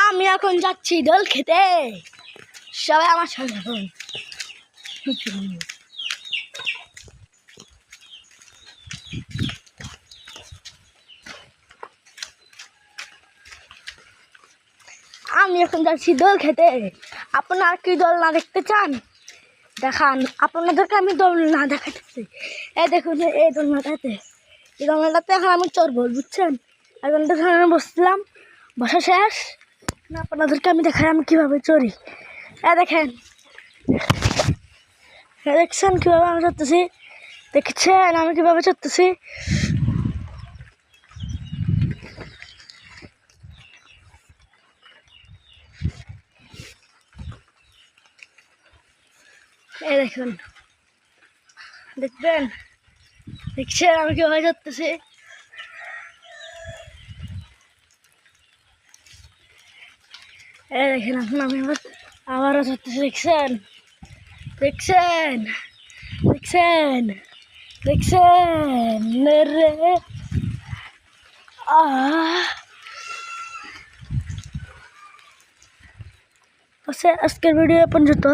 আমি এখন যাচ্ছি দোল খেতে, সবাই আমার সঙ্গে এখন। আমি এখন যাচ্ছি দোল খেতে। আপনারা কি দোল না দেখতে চান? দেখান, আপনাদেরকে আমি দোল না দেখাতেছি। এই দেখুন এই দোলনাটাতে, এই দোলনাটাতে এখন আমি চড়বো, বুঝছেন? এখন আমি বসছিলাম, বসা শেষ না, আপনাদেরকে আমি দেখাই আমি কীভাবে চড়ি। দেখেন, দেখছেন কীভাবে আমি চড়তেছি? দেখছেন আমি কীভাবে চড়তেছি? এই দেখুন, দেখবেন, দেখছেন আমি কীভাবে চড়তেছি? এই দেখেন, এখন আমি আবারও চড়তেছি। দেখছেন, দেখছেন, দেখছেন, দেখছেন রে। আজকের ভিডিও পর্যন্ত।